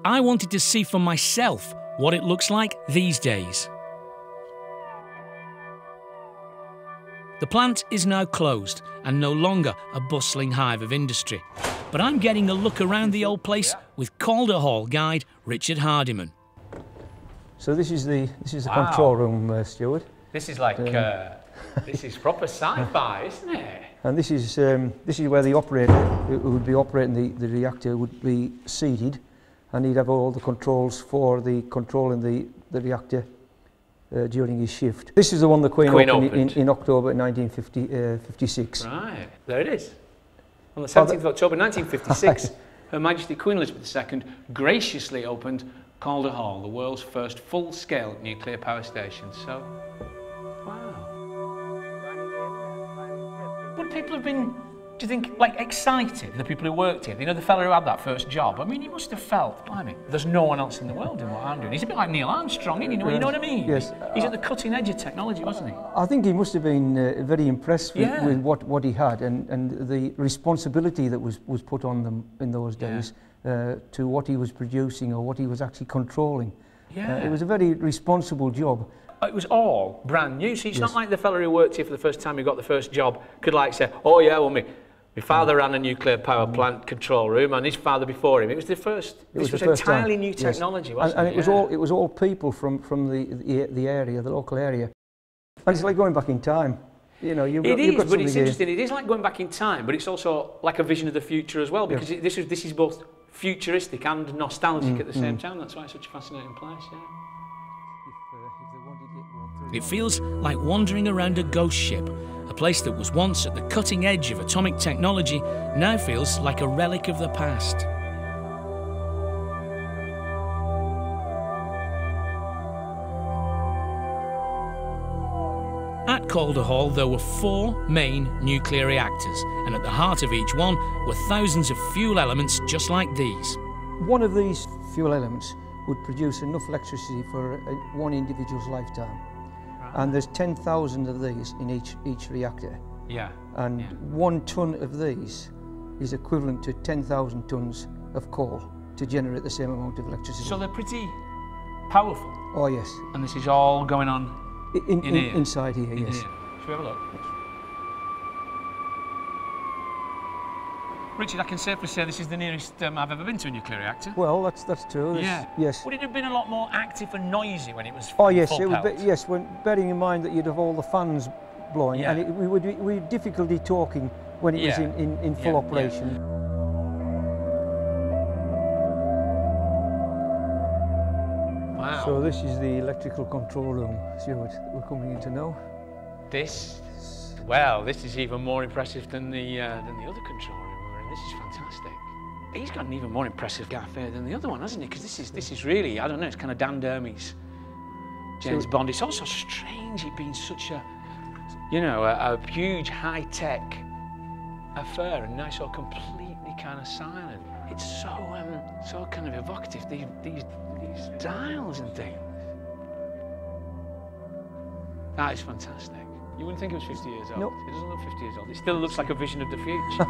I wanted to see for myself what it looks like these days. The plant is now closed and no longer a bustling hive of industry. But I'm getting a look around the old place with Calder Hall guide Richard Hardiman. So this is the control room, Stuart. This is like this is proper sci-fi, isn't it? And this is where the operator who would be operating the reactor would be seated, and he'd have all the controls for the controlling the reactor during his shift. This is the one the Queen opened. In October 1956. Right, there it is. On the 17th of October 1956, Her Majesty Queen Elizabeth II graciously opened Calder Hall, the world's first full-scale nuclear power station. So, wow. Would people have been, do you think, like excited, the people who worked here? You know, the fella who had that first job? I mean, he must have felt, blimey, there's no one else in the world doing what I'm doing. He's a bit like Neil Armstrong, isn't he? You know what I mean? Yes. He's at the cutting edge of technology, wasn't he? I think he must have been very impressed with what he had and the responsibility that was put on them in those days to what he was producing or what he was actually controlling. Yeah. It was a very responsible job. It was all brand new, so it's not like the fella who worked here for the first time who got the first job could like say, oh yeah, well my father ran a nuclear power plant control room and his father before him. It was the first, this was entirely new technology, wasn't it? And it was all people from the area, the local area. And it's like going back in time. You know, you've got it's interesting. It is like going back in time, but it's also like a vision of the future as well, because this is both futuristic and nostalgic at the same time. That's why it's such a fascinating place, yeah. It feels like wandering around a ghost ship. A place that was once at the cutting edge of atomic technology now feels like a relic of the past. At Calder Hall there were 4 main nuclear reactors, and at the heart of each one were thousands of fuel elements just like these. One of these fuel elements would produce enough electricity for one individual's lifetime. And there's 10,000 of these in each reactor. Yeah. And 1 ton of these is equivalent to 10,000 tons of coal to generate the same amount of electricity. So they're pretty powerful. Oh yes. And this is all going on inside here, yes. Here. Shall we have a look? Richard, I can safely say this is the nearest I've ever been to a nuclear reactor. Well, that's true. Yes. Would it have been a lot more active and noisy when it was Oh yes, full it would pelt? be, yes. When bearing in mind that you'd have all the fans blowing, and we had difficulty talking when it was in full operation. Wow. So this is the electrical control room, Stuart, that we're coming in to know. This is even more impressive than the other control room we were in. This is fantastic. He's got an even more impressive cafe than the other one, hasn't he? Because this is really, I don't know, it's kind of Dan Dermy's James Bond. It's also strange it being such a, you know, a huge high-tech affair, and now so completely kind of silent. It's so kind of evocative, these dials and things. That is fantastic. You wouldn't think it was 50 years old. Nope. It doesn't look 50 years old. It still looks like a vision of the future.